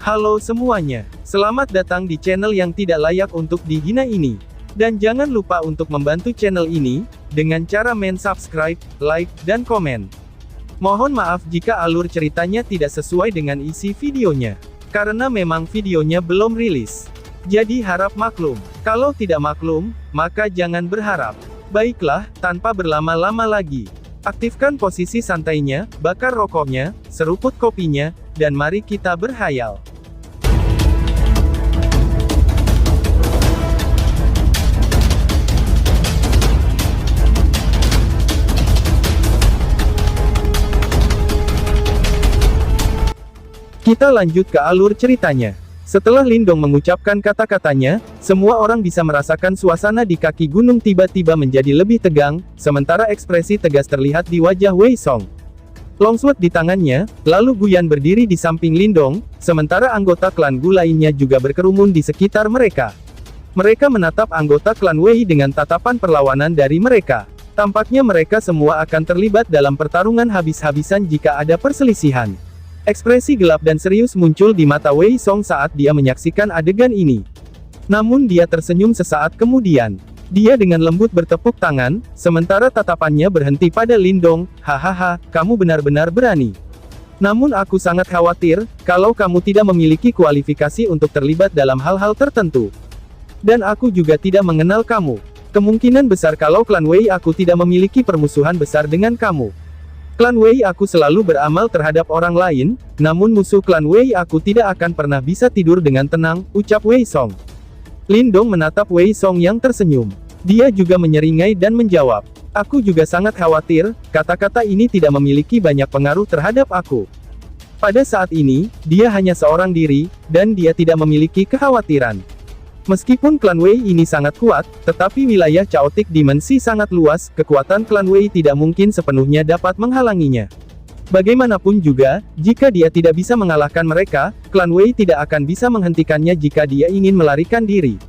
Halo semuanya, selamat datang di channel yang tidak layak untuk dihina ini. Dan jangan lupa untuk membantu channel ini, dengan cara subscribe, like, dan komen. Mohon maaf jika alur ceritanya tidak sesuai dengan isi videonya. Karena memang videonya belum rilis. Jadi harap maklum. Kalau tidak maklum, maka jangan berharap. Baiklah, tanpa berlama-lama lagi. Aktifkan posisi santainya, bakar rokoknya, seruput kopinya, dan mari kita berhayal. Kita lanjut ke alur ceritanya. Setelah Lindong mengucapkan kata-katanya, semua orang bisa merasakan suasana di kaki gunung tiba-tiba menjadi lebih tegang, sementara ekspresi tegas terlihat di wajah Wei Song. Longsword di tangannya, lalu Guyan berdiri di samping Lindong, sementara anggota klan Gu lainnya juga berkerumun di sekitar mereka. Mereka menatap anggota klan Wei dengan tatapan perlawanan dari mereka. Tampaknya mereka semua akan terlibat dalam pertarungan habis-habisan jika ada perselisihan. Ekspresi gelap dan serius muncul di mata Wei Song saat dia menyaksikan adegan ini. Namun dia tersenyum sesaat kemudian. Dia dengan lembut bertepuk tangan, sementara tatapannya berhenti pada Lindong. Hahaha, kamu benar-benar berani. Namun aku sangat khawatir, kalau kamu tidak memiliki kualifikasi untuk terlibat dalam hal-hal tertentu. Dan aku juga tidak mengenal kamu. Kemungkinan besar kalau klan Wei aku tidak memiliki permusuhan besar dengan kamu. Klan Wei aku selalu beramal terhadap orang lain, namun musuh klan Wei aku tidak akan pernah bisa tidur dengan tenang, ucap Wei Song. Lindong menatap Wei Song yang tersenyum. Dia juga menyeringai dan menjawab, aku juga sangat khawatir, kata-kata ini tidak memiliki banyak pengaruh terhadap aku. Pada saat ini, dia hanya seorang diri, dan dia tidak memiliki kekhawatiran. Meskipun klan Wei ini sangat kuat, tetapi wilayah Chaotic Dimensi sangat luas, kekuatan klan Wei tidak mungkin sepenuhnya dapat menghalanginya. Bagaimanapun juga, jika dia tidak bisa mengalahkan mereka, klan Wei tidak akan bisa menghentikannya jika dia ingin melarikan diri.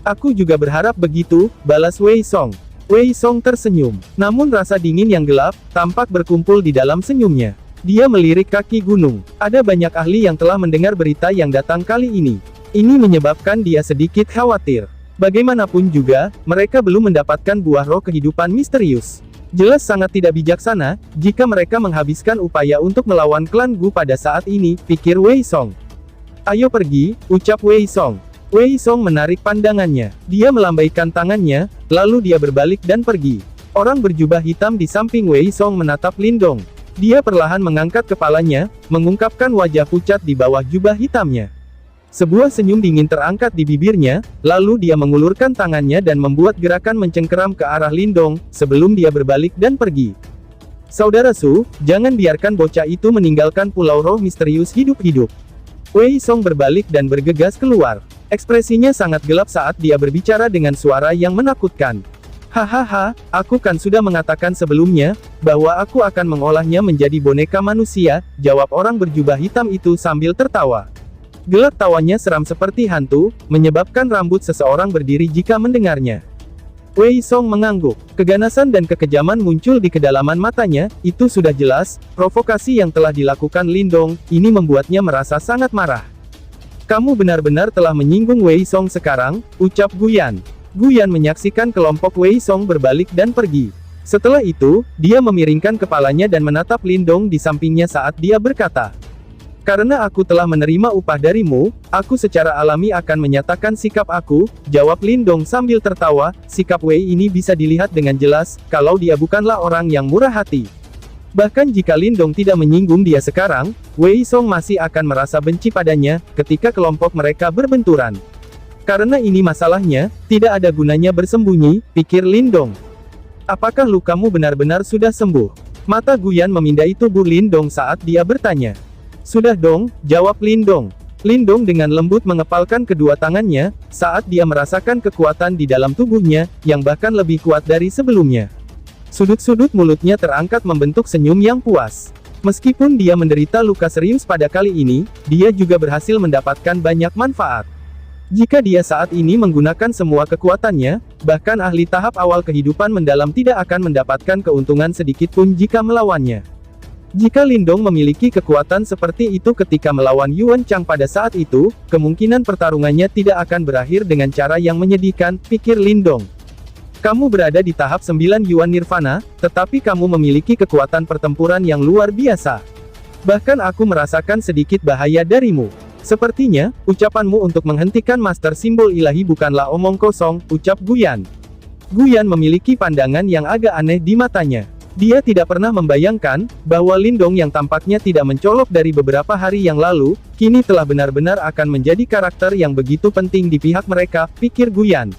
Aku juga berharap begitu, balas Wei Song. Wei Song tersenyum. Namun rasa dingin yang gelap, tampak berkumpul di dalam senyumnya. Dia melirik kaki gunung. Ada banyak ahli yang telah mendengar berita yang datang kali ini. Ini menyebabkan dia sedikit khawatir. Bagaimanapun juga, mereka belum mendapatkan buah roh kehidupan misterius. Jelas sangat tidak bijaksana, jika mereka menghabiskan upaya untuk melawan klan Gu pada saat ini, pikir Wei Song. Ayo pergi, ucap Wei Song. Wei Song menarik pandangannya. Dia melambaikan tangannya, lalu dia berbalik dan pergi. Orang berjubah hitam di samping Wei Song menatap Lindong. Dia perlahan mengangkat kepalanya, mengungkapkan wajah pucat di bawah jubah hitamnya. Sebuah senyum dingin terangkat di bibirnya, lalu dia mengulurkan tangannya dan membuat gerakan mencengkeram ke arah Lindong, sebelum dia berbalik dan pergi. Saudara Su, jangan biarkan bocah itu meninggalkan pulau roh misterius hidup-hidup. Wei Song berbalik dan bergegas keluar. Ekspresinya sangat gelap saat dia berbicara dengan suara yang menakutkan. Hahaha, aku kan sudah mengatakan sebelumnya, bahwa aku akan mengolahnya menjadi boneka manusia, jawab orang berjubah hitam itu sambil tertawa. Gelak tawanya seram seperti hantu, menyebabkan rambut seseorang berdiri jika mendengarnya. Wei Song mengangguk. Keganasan dan kekejaman muncul di kedalaman matanya, itu sudah jelas, provokasi yang telah dilakukan Lindong, ini membuatnya merasa sangat marah. Kamu benar-benar telah menyinggung Wei Song sekarang, ucap Guyan. Guyan menyaksikan kelompok Wei Song berbalik dan pergi. Setelah itu, dia memiringkan kepalanya dan menatap Lindong di sampingnya saat dia berkata, karena aku telah menerima upah darimu, aku secara alami akan menyatakan sikap aku, jawab Lindong sambil tertawa. Sikap Wei ini bisa dilihat dengan jelas, kalau dia bukanlah orang yang murah hati. Bahkan jika Lindong tidak menyinggung dia sekarang, Wei Song masih akan merasa benci padanya, ketika kelompok mereka berbenturan. Karena ini masalahnya, tidak ada gunanya bersembunyi, pikir Lindong. Apakah lukamu benar-benar sudah sembuh? Mata Guyan memindai tubuh Lindong saat dia bertanya. Sudah dong, jawab Lindong. Lindong dengan lembut mengepalkan kedua tangannya, saat dia merasakan kekuatan di dalam tubuhnya, yang bahkan lebih kuat dari sebelumnya. Sudut-sudut mulutnya terangkat membentuk senyum yang puas. Meskipun dia menderita luka serius pada kali ini, dia juga berhasil mendapatkan banyak manfaat. Jika dia saat ini menggunakan semua kekuatannya, bahkan ahli tahap awal kehidupan mendalam tidak akan mendapatkan keuntungan sedikit pun jika melawannya. Jika Lindong memiliki kekuatan seperti itu ketika melawan Yuan Chang pada saat itu, kemungkinan pertarungannya tidak akan berakhir dengan cara yang menyedihkan, pikir Lindong. Kamu berada di tahap 9 Yuan Nirvana, tetapi kamu memiliki kekuatan pertempuran yang luar biasa. Bahkan aku merasakan sedikit bahaya darimu. Sepertinya, ucapanmu untuk menghentikan Master Simbol Ilahi bukanlah omong kosong, ucap Guyan. Guyan memiliki pandangan yang agak aneh di matanya. Dia tidak pernah membayangkan, bahwa Lindong yang tampaknya tidak mencolok dari beberapa hari yang lalu, kini telah benar-benar akan menjadi karakter yang begitu penting di pihak mereka, pikir Guyan.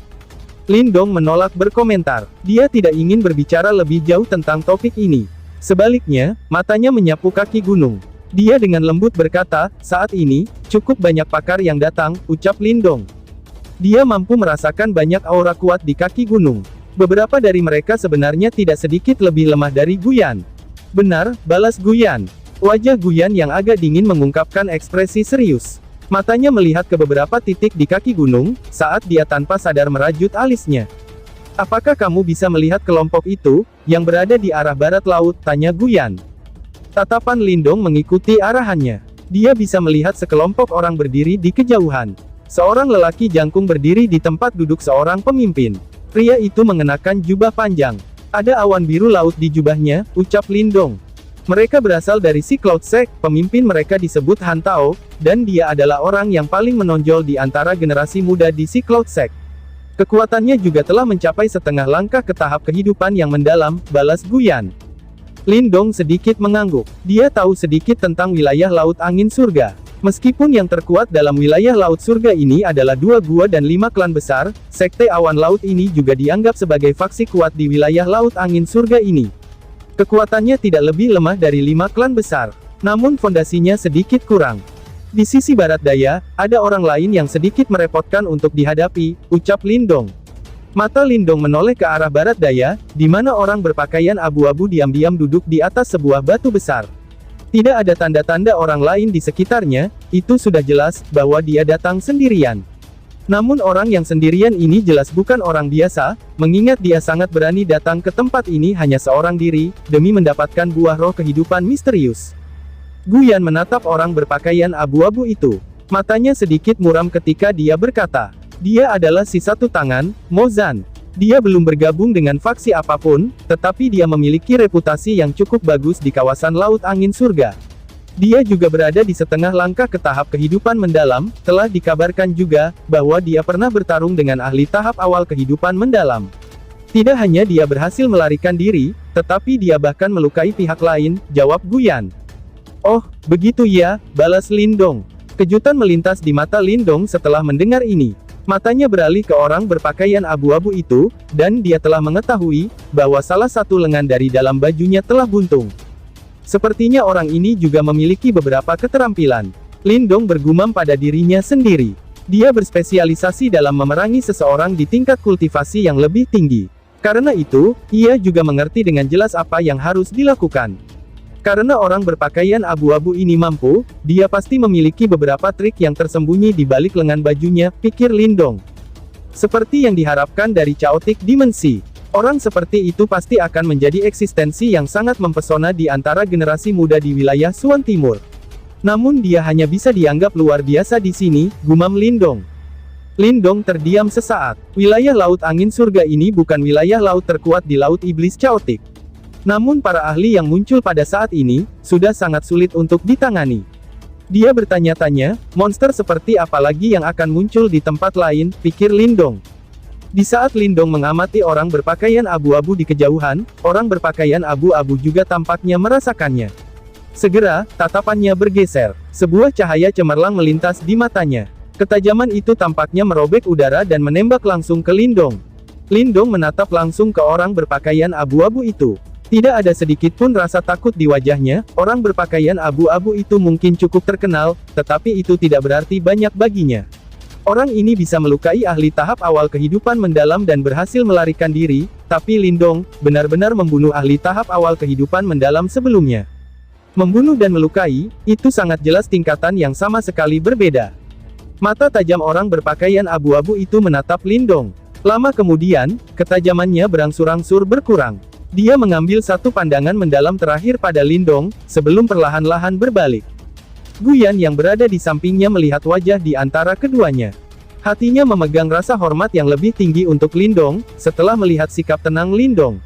Lindong menolak berkomentar. Dia tidak ingin berbicara lebih jauh tentang topik ini. Sebaliknya, matanya menyapu kaki gunung. Dia dengan lembut berkata, saat ini, cukup banyak pakar yang datang, ucap Lindong. Dia mampu merasakan banyak aura kuat di kaki gunung. Beberapa dari mereka sebenarnya tidak sedikit lebih lemah dari Guyan. Benar, balas Guyan. Wajah Guyan yang agak dingin mengungkapkan ekspresi serius. Matanya melihat ke beberapa titik di kaki gunung, saat dia tanpa sadar merajut alisnya. Apakah kamu bisa melihat kelompok itu, yang berada di arah barat laut, tanya Guyan. Tatapan Lindong mengikuti arahannya. Dia bisa melihat sekelompok orang berdiri di kejauhan. Seorang lelaki jangkung berdiri di tempat duduk seorang pemimpin. Pria itu mengenakan jubah panjang. Ada awan biru laut di jubahnya, ucap Lindong. Mereka berasal dari si Cloud Sect, pemimpin mereka disebut Han Tao, dan dia adalah orang yang paling menonjol di antara generasi muda di si Cloud Sect. Kekuatannya juga telah mencapai setengah langkah ke tahap kehidupan yang mendalam, balas Guyan. Lindong sedikit mengangguk. Dia tahu sedikit tentang wilayah Laut Angin Surga. Meskipun yang terkuat dalam wilayah Laut Surga ini adalah 2 gua dan 5 klan besar, Sekte Awan Laut ini juga dianggap sebagai faksi kuat di wilayah Laut Angin Surga ini. Kekuatannya tidak lebih lemah dari 5 klan besar. Namun fondasinya sedikit kurang. Di sisi barat daya, ada orang lain yang sedikit merepotkan untuk dihadapi, ucap Lindong. Mata Lindong menoleh ke arah barat daya, di mana orang berpakaian abu-abu diam-diam duduk di atas sebuah batu besar. Tidak ada tanda-tanda orang lain di sekitarnya, itu sudah jelas, bahwa dia datang sendirian. Namun orang yang sendirian ini jelas bukan orang biasa, mengingat dia sangat berani datang ke tempat ini hanya seorang diri, demi mendapatkan buah roh kehidupan misterius. Guyan menatap orang berpakaian abu-abu itu. Matanya sedikit muram ketika dia berkata, dia adalah si satu tangan, Mo Zan. Dia belum bergabung dengan faksi apapun, tetapi dia memiliki reputasi yang cukup bagus di kawasan Laut Angin Surga. Dia juga berada di setengah langkah ke tahap kehidupan mendalam, telah dikabarkan juga, bahwa dia pernah bertarung dengan ahli tahap awal kehidupan mendalam. Tidak hanya dia berhasil melarikan diri, tetapi dia bahkan melukai pihak lain, jawab Guyan. Oh, begitu ya, balas Lindong. Kejutan melintas di mata Lindong setelah mendengar ini. Matanya beralih ke orang berpakaian abu-abu itu, dan dia telah mengetahui, bahwa salah satu lengan dari dalam bajunya telah buntung. Sepertinya orang ini juga memiliki beberapa keterampilan. Lindong bergumam pada dirinya sendiri. Dia berspesialisasi dalam memerangi seseorang di tingkat kultivasi yang lebih tinggi. Karena itu, ia juga mengerti dengan jelas apa yang harus dilakukan. Karena orang berpakaian abu-abu ini mampu, dia pasti memiliki beberapa trik yang tersembunyi di balik lengan bajunya, pikir Lindong. Seperti yang diharapkan dari Chaotic Dimensi. Orang seperti itu pasti akan menjadi eksistensi yang sangat mempesona di antara generasi muda di wilayah Suan Timur. Namun dia hanya bisa dianggap luar biasa di sini, gumam Lindong. Lindong terdiam sesaat. Wilayah Laut Angin Surga ini bukan wilayah laut terkuat di Laut Iblis Chaotic. Namun para ahli yang muncul pada saat ini, sudah sangat sulit untuk ditangani. Dia bertanya-tanya, monster seperti apa lagi yang akan muncul di tempat lain, pikir Lindong. Di saat Lindong mengamati orang berpakaian abu-abu di kejauhan, orang berpakaian abu-abu juga tampaknya merasakannya. Segera, tatapannya bergeser. Sebuah cahaya cemerlang melintas di matanya. Ketajaman itu tampaknya merobek udara dan menembak langsung ke Lindong. Lindong menatap langsung ke orang berpakaian abu-abu itu. Tidak ada sedikit pun rasa takut di wajahnya. Orang berpakaian abu-abu itu mungkin cukup terkenal, tetapi itu tidak berarti banyak baginya. Orang ini bisa melukai ahli tahap awal kehidupan mendalam dan berhasil melarikan diri, tapi Lindong benar-benar membunuh ahli tahap awal kehidupan mendalam sebelumnya. Membunuh dan melukai, itu sangat jelas tingkatan yang sama sekali berbeda. Mata tajam orang berpakaian abu-abu itu menatap Lindong. Lama kemudian, ketajamannya berangsur-angsur berkurang. Dia mengambil satu pandangan mendalam terakhir pada Lindong, sebelum perlahan-lahan berbalik. Guyan yang berada di sampingnya melihat wajah di antara keduanya. Hatinya memegang rasa hormat yang lebih tinggi untuk Lindong, setelah melihat sikap tenang Lindong.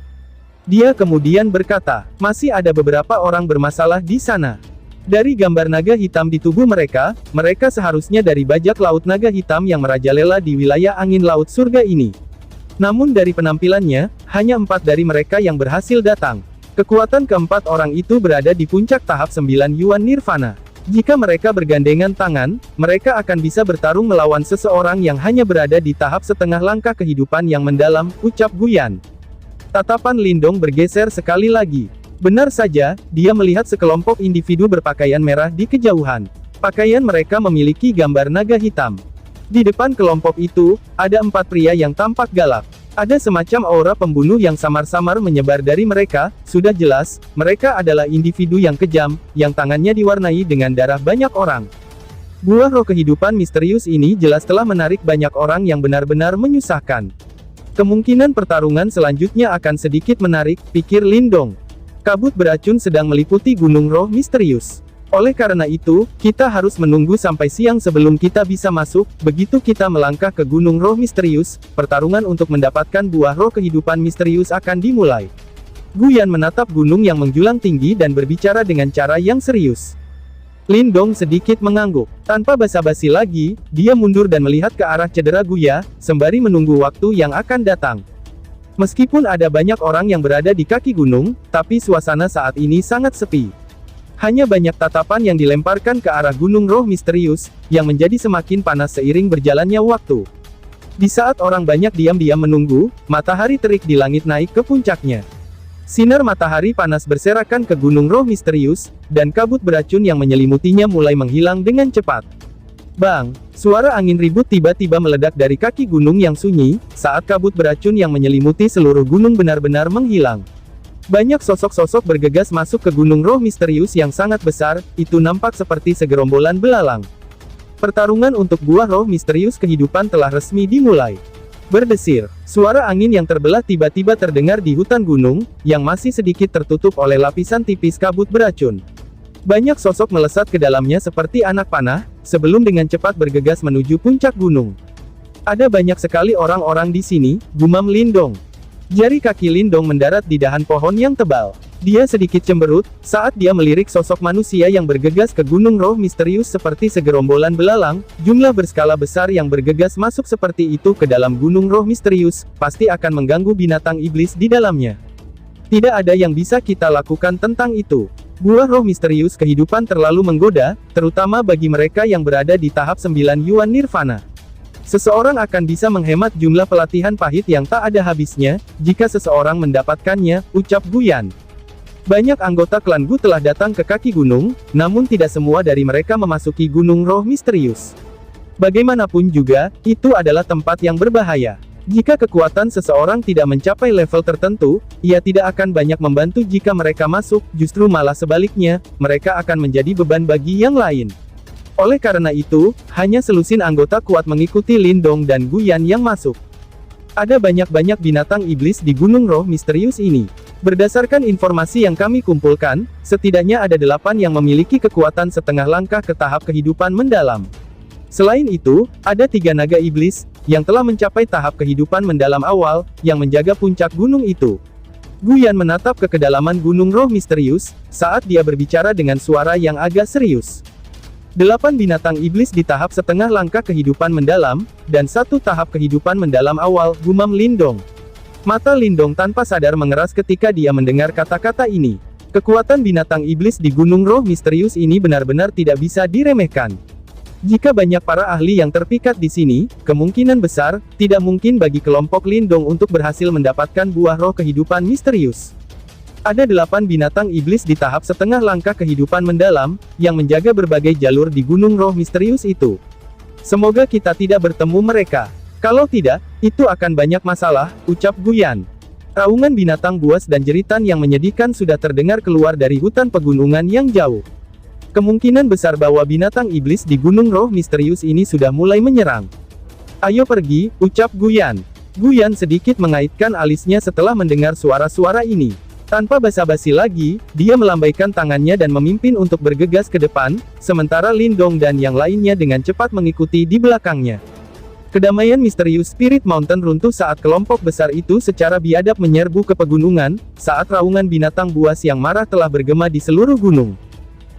Dia kemudian berkata, masih ada beberapa orang bermasalah di sana. Dari gambar naga hitam di tubuh mereka, mereka seharusnya dari bajak laut naga hitam yang merajalela di wilayah angin laut surga ini. Namun dari penampilannya, hanya 4 dari mereka yang berhasil datang. Kekuatan keempat orang itu berada di puncak tahap 9 Yuan Nirvana. Jika mereka bergandengan tangan, mereka akan bisa bertarung melawan seseorang yang hanya berada di tahap setengah langkah kehidupan yang mendalam, ucap Guyan. Tatapan Lindong bergeser sekali lagi. Benar saja, dia melihat sekelompok individu berpakaian merah di kejauhan. Pakaian mereka memiliki gambar naga hitam. Di depan kelompok itu, ada 4 pria yang tampak galak. Ada semacam aura pembunuh yang samar-samar menyebar dari mereka. Sudah jelas, mereka adalah individu yang kejam, yang tangannya diwarnai dengan darah banyak orang. Buah roh kehidupan misterius ini jelas telah menarik banyak orang yang benar-benar menyusahkan. Kemungkinan pertarungan selanjutnya akan sedikit menarik, pikir Lindong. Kabut beracun sedang meliputi gunung roh misterius. Oleh karena itu, kita harus menunggu sampai siang sebelum kita bisa masuk. Begitu kita melangkah ke gunung roh misterius, pertarungan untuk mendapatkan buah roh kehidupan misterius akan dimulai. Guyan menatap gunung yang menjulang tinggi dan berbicara dengan cara yang serius. Lindong sedikit mengangguk. Tanpa basa-basi lagi, dia mundur dan melihat ke arah cedera Guya, sembari menunggu waktu yang akan datang. Meskipun ada banyak orang yang berada di kaki gunung, tapi suasana saat ini sangat sepi. Hanya banyak tatapan yang dilemparkan ke arah gunung roh misterius, yang menjadi semakin panas seiring berjalannya waktu. Di saat orang banyak diam-diam menunggu, matahari terik di langit naik ke puncaknya. Sinar matahari panas berserakan ke gunung roh misterius, dan kabut beracun yang menyelimutinya mulai menghilang dengan cepat. Bang! Suara angin ribut tiba-tiba meledak dari kaki gunung yang sunyi, saat kabut beracun yang menyelimuti seluruh gunung benar-benar menghilang. Banyak sosok-sosok bergegas masuk ke gunung roh misterius yang sangat besar, itu nampak seperti segerombolan belalang. Pertarungan untuk buah roh misterius kehidupan telah resmi dimulai. Berdesir, suara angin yang terbelah tiba-tiba terdengar di hutan gunung, yang masih sedikit tertutup oleh lapisan tipis kabut beracun. Banyak sosok melesat ke dalamnya seperti anak panah, sebelum dengan cepat bergegas menuju puncak gunung. Ada banyak sekali orang-orang di sini, gumam Lindong. Jari kaki Lindong mendarat di dahan pohon yang tebal. Dia sedikit cemberut, saat dia melirik sosok manusia yang bergegas ke gunung roh misterius seperti segerombolan belalang. Jumlah berskala besar yang bergegas masuk seperti itu ke dalam gunung roh misterius, pasti akan mengganggu binatang iblis di dalamnya. Tidak ada yang bisa kita lakukan tentang itu. Buah roh misterius kehidupan terlalu menggoda, terutama bagi mereka yang berada di tahap 9 Yuan Nirvana. Seseorang akan bisa menghemat jumlah pelatihan pahit yang tak ada habisnya, jika seseorang mendapatkannya, ucap Guyan. Banyak anggota klan Gu telah datang ke kaki gunung, namun tidak semua dari mereka memasuki gunung roh misterius. Bagaimanapun juga, itu adalah tempat yang berbahaya. Jika kekuatan seseorang tidak mencapai level tertentu, ia tidak akan banyak membantu jika mereka masuk, justru malah sebaliknya, mereka akan menjadi beban bagi yang lain. Oleh karena itu, hanya selusin anggota kuat mengikuti Lindong dan Guyan yang masuk. Ada banyak-banyak binatang iblis di gunung roh misterius ini. Berdasarkan informasi yang kami kumpulkan, setidaknya ada 8 yang memiliki kekuatan setengah langkah ke tahap kehidupan mendalam. Selain itu, ada 3 naga iblis, yang telah mencapai tahap kehidupan mendalam awal, yang menjaga puncak gunung itu. Guyan menatap ke kedalaman gunung roh misterius, saat dia berbicara dengan suara yang agak serius. 8 binatang iblis di tahap setengah langkah kehidupan mendalam, dan 1 tahap kehidupan mendalam awal, gumam Lindong. Mata Lindong tanpa sadar mengeras ketika dia mendengar kata-kata ini. Kekuatan binatang iblis di gunung roh misterius ini benar-benar tidak bisa diremehkan. Jika banyak para ahli yang terpikat di sini, kemungkinan besar, tidak mungkin bagi kelompok Lindong untuk berhasil mendapatkan buah roh kehidupan misterius. Ada 8 binatang iblis di tahap setengah langkah kehidupan mendalam, yang menjaga berbagai jalur di gunung roh misterius itu. Semoga kita tidak bertemu mereka. Kalau tidak, itu akan banyak masalah, ucap Guyan. Raungan binatang buas dan jeritan yang menyedihkan sudah terdengar keluar dari hutan pegunungan yang jauh. Kemungkinan besar bahwa binatang iblis di gunung roh misterius ini sudah mulai menyerang. Ayo pergi, ucap Guyan. Guyan sedikit mengaitkan alisnya setelah mendengar suara-suara ini. Tanpa basa-basi lagi, dia melambaikan tangannya dan memimpin untuk bergegas ke depan, sementara Lindong dan yang lainnya dengan cepat mengikuti di belakangnya. Kedamaian misterius Spirit Mountain runtuh saat kelompok besar itu secara biadab menyerbu ke pegunungan, saat raungan binatang buas yang marah telah bergema di seluruh gunung.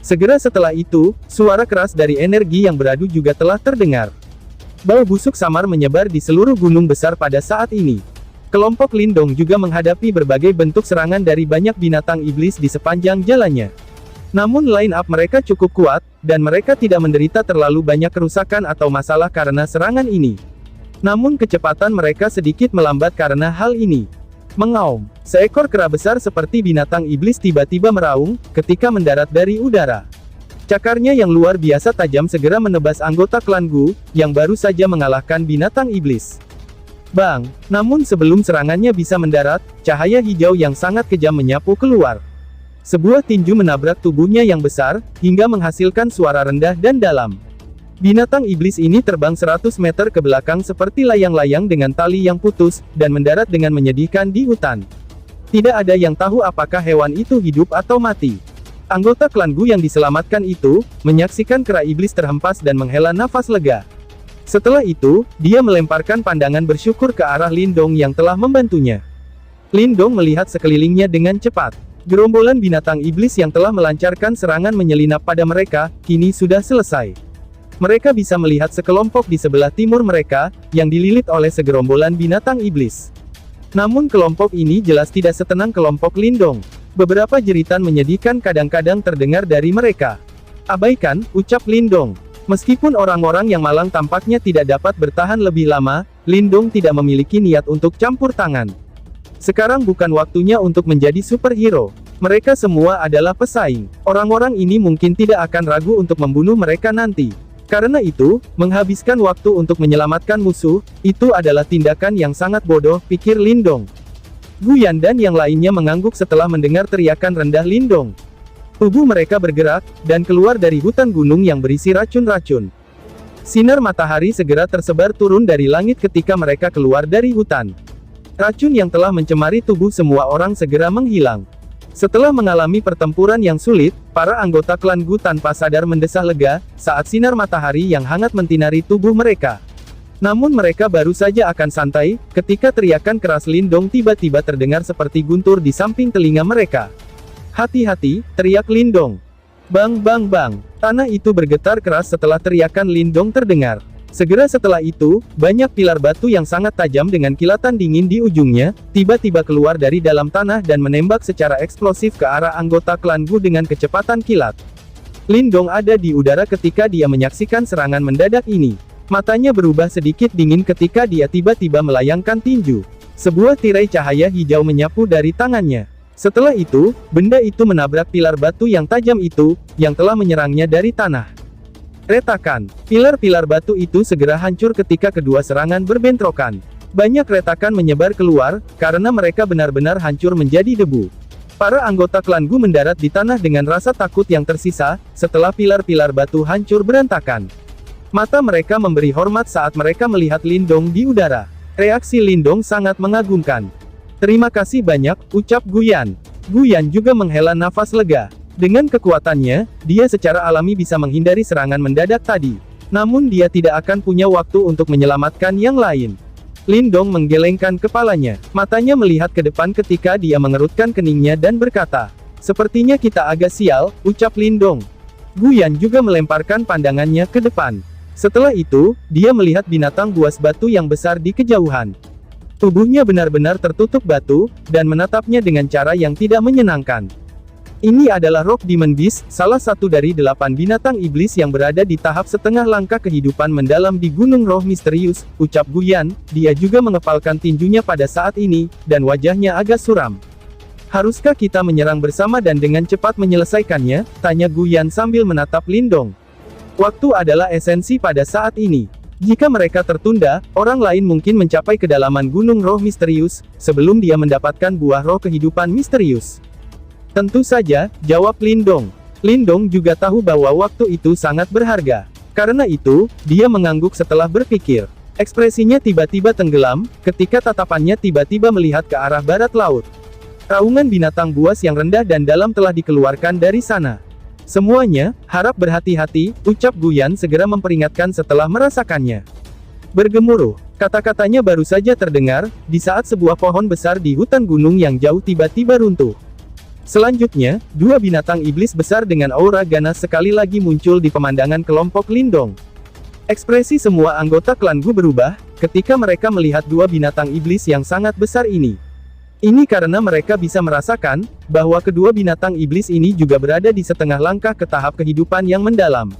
Segera setelah itu, suara keras dari energi yang beradu juga telah terdengar. Bau busuk samar menyebar di seluruh gunung besar pada saat ini. Kelompok Lindong juga menghadapi berbagai bentuk serangan dari banyak binatang iblis di sepanjang jalannya. Namun line up mereka cukup kuat, dan mereka tidak menderita terlalu banyak kerusakan atau masalah karena serangan ini. Namun kecepatan mereka sedikit melambat karena hal ini. Mengaum, seekor kera besar seperti binatang iblis tiba-tiba meraung, ketika mendarat dari udara. Cakarnya yang luar biasa tajam segera menebas anggota klan Gu, yang baru saja mengalahkan binatang iblis. Bang! Namun sebelum serangannya bisa mendarat, cahaya hijau yang sangat kejam menyapu keluar. Sebuah tinju menabrak tubuhnya yang besar, hingga menghasilkan suara rendah dan dalam. Binatang iblis ini terbang 100 meter ke belakang seperti layang-layang dengan tali yang putus, dan mendarat dengan menyedihkan di hutan. Tidak ada yang tahu apakah hewan itu hidup atau mati. Anggota klan Gu yang diselamatkan itu, menyaksikan kera iblis terhempas dan menghela nafas lega. Setelah itu, dia melemparkan pandangan bersyukur ke arah Lindong yang telah membantunya. Lindong melihat sekelilingnya dengan cepat. Gerombolan binatang iblis yang telah melancarkan serangan menyelinap pada mereka, kini sudah selesai. Mereka bisa melihat sekelompok di sebelah timur mereka, yang dililit oleh segerombolan binatang iblis. Namun kelompok ini jelas tidak setenang kelompok Lindong. Beberapa jeritan menyedihkan kadang-kadang terdengar dari mereka. Abaikan, ucap Lindong. Meskipun orang-orang yang malang tampaknya tidak dapat bertahan lebih lama, Lindong tidak memiliki niat untuk campur tangan. Sekarang bukan waktunya untuk menjadi superhero. Mereka semua adalah pesaing. Orang-orang ini mungkin tidak akan ragu untuk membunuh mereka nanti. Karena itu, menghabiskan waktu untuk menyelamatkan musuh, itu adalah tindakan yang sangat bodoh, pikir Lindong. Guyan dan yang lainnya mengangguk setelah mendengar teriakan rendah Lindong. Tubuh mereka bergerak, dan keluar dari hutan gunung yang berisi racun-racun. Sinar matahari segera tersebar turun dari langit ketika mereka keluar dari hutan. Racun yang telah mencemari tubuh semua orang segera menghilang. Setelah mengalami pertempuran yang sulit, para anggota klan Gu tanpa sadar mendesah lega, saat sinar matahari yang hangat mentinari tubuh mereka. Namun mereka baru saja akan santai, ketika teriakan keras Lindong tiba-tiba terdengar seperti guntur di samping telinga mereka. Hati-hati, teriak Lindong. Bang bang bang. Tanah itu bergetar keras setelah teriakan Lindong terdengar. Segera setelah itu, banyak pilar batu yang sangat tajam dengan kilatan dingin di ujungnya, tiba-tiba keluar dari dalam tanah dan menembak secara eksplosif ke arah anggota klan Gu dengan kecepatan kilat. Lindong ada di udara ketika dia menyaksikan serangan mendadak ini. Matanya berubah sedikit dingin ketika dia tiba-tiba melayangkan tinju. Sebuah tirai cahaya hijau menyapu dari tangannya. Setelah itu, benda itu menabrak pilar batu yang tajam itu, yang telah menyerangnya dari tanah. Retakan. Pilar-pilar batu itu segera hancur ketika kedua serangan berbentrokan. Banyak retakan menyebar keluar, karena mereka benar-benar hancur menjadi debu. Para anggota klan Gu mendarat di tanah dengan rasa takut yang tersisa, setelah pilar-pilar batu hancur berantakan. Mata mereka memberi hormat saat mereka melihat Lindong di udara. Reaksi Lindong sangat mengagumkan. Terima kasih banyak, ucap Guyan. Guyan juga menghela nafas lega. Dengan kekuatannya, dia secara alami bisa menghindari serangan mendadak tadi. Namun dia tidak akan punya waktu untuk menyelamatkan yang lain. Lindong menggelengkan kepalanya. Matanya melihat ke depan ketika dia mengerutkan keningnya dan berkata, "Sepertinya kita agak sial," ucap Lindong. Guyan juga melemparkan pandangannya ke depan. Setelah itu, dia melihat binatang buas batu yang besar di kejauhan. Tubuhnya benar-benar tertutup batu, dan menatapnya dengan cara yang tidak menyenangkan. Ini adalah Rock Demon Beast, salah satu dari 8 binatang iblis yang berada di tahap setengah langkah kehidupan mendalam di Gunung Roh Misterius, ucap Guyan. Dia juga mengepalkan tinjunya pada saat ini, dan wajahnya agak suram. Haruskah kita menyerang bersama dan dengan cepat menyelesaikannya? Tanya Guyan sambil menatap Lindong. Waktu adalah esensi pada saat ini. Jika mereka tertunda, orang lain mungkin mencapai kedalaman Gunung Roh Misterius, sebelum dia mendapatkan buah roh kehidupan misterius. Tentu saja, jawab Lindong. Lindong juga tahu bahwa waktu itu sangat berharga. Karena itu, dia mengangguk setelah berpikir. Ekspresinya tiba-tiba tenggelam, ketika tatapannya tiba-tiba melihat ke arah barat laut. Raungan binatang buas yang rendah dan dalam telah dikeluarkan dari sana. Semuanya, harap berhati-hati, ucap Guyan segera memperingatkan setelah merasakannya. Bergemuruh, kata-katanya baru saja terdengar, di saat sebuah pohon besar di hutan gunung yang jauh tiba-tiba runtuh. Selanjutnya, dua binatang iblis besar dengan aura ganas sekali lagi muncul di pemandangan kelompok Lindong. Ekspresi semua anggota klan Gu berubah, ketika mereka melihat dua binatang iblis yang sangat besar ini. Ini karena mereka bisa merasakan, bahwa kedua binatang iblis ini juga berada di setengah langkah ke tahap kehidupan yang mendalam.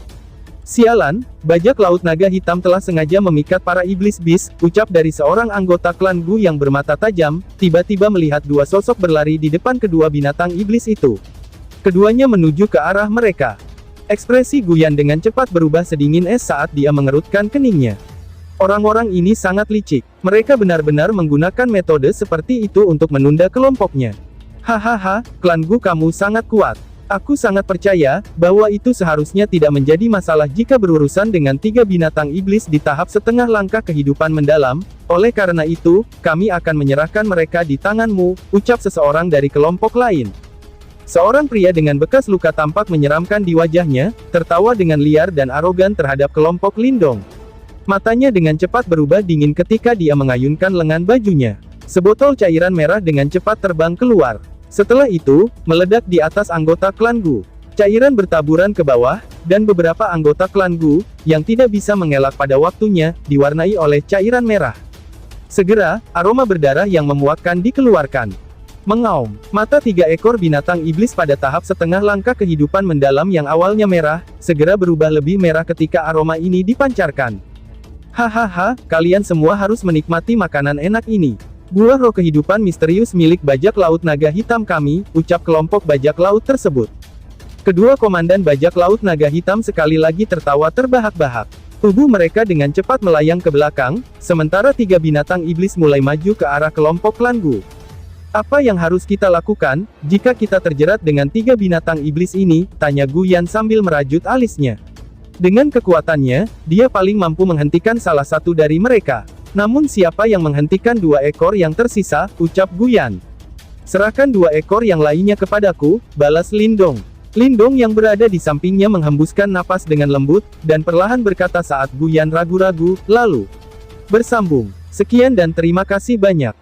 Sialan, bajak laut naga hitam telah sengaja memikat para iblis bis, ucap dari seorang anggota klan Gu yang bermata tajam, tiba-tiba melihat dua sosok berlari di depan kedua binatang iblis itu. Keduanya menuju ke arah mereka. Ekspresi Guyan dengan cepat berubah sedingin es saat dia mengerutkan keningnya. Orang-orang ini sangat licik. Mereka benar-benar menggunakan metode seperti itu untuk menunda kelompoknya. Hahaha, klan Gu kamu sangat kuat. Aku sangat percaya, bahwa itu seharusnya tidak menjadi masalah jika berurusan dengan tiga binatang iblis di tahap setengah langkah kehidupan mendalam, oleh karena itu, kami akan menyerahkan mereka di tanganmu, ucap seseorang dari kelompok lain. Seorang pria dengan bekas luka tampak menyeramkan di wajahnya, tertawa dengan liar dan arogan terhadap kelompok Lindong. Matanya dengan cepat berubah dingin ketika dia mengayunkan lengan bajunya. Sebotol cairan merah dengan cepat terbang keluar. Setelah itu, meledak di atas anggota klan Gu. Cairan bertaburan ke bawah, dan beberapa anggota klan Gu, yang tidak bisa mengelak pada waktunya, diwarnai oleh cairan merah. Segera, aroma berdarah yang memuakkan dikeluarkan. Mengaum, mata tiga ekor binatang iblis pada tahap setengah langkah kehidupan mendalam yang awalnya merah, segera berubah lebih merah ketika aroma ini dipancarkan. Hahaha, kalian semua harus menikmati makanan enak ini. Buah roh kehidupan misterius milik bajak laut naga hitam kami, ucap kelompok bajak laut tersebut. Kedua komandan bajak laut naga hitam sekali lagi tertawa terbahak-bahak. Tubuh mereka dengan cepat melayang ke belakang, sementara tiga binatang iblis mulai maju ke arah kelompok klan Gu. Apa yang harus kita lakukan, jika kita terjerat dengan tiga binatang iblis ini? Tanya Guyan sambil merajut alisnya. Dengan kekuatannya, dia paling mampu menghentikan salah satu dari mereka. Namun siapa yang menghentikan dua ekor yang tersisa, ucap Guyan. Serahkan dua ekor yang lainnya kepadaku, balas Lindong. Lindong yang berada di sampingnya menghembuskan napas dengan lembut, dan perlahan berkata saat Guyan ragu-ragu, lalu bersambung. Sekian dan terima kasih banyak.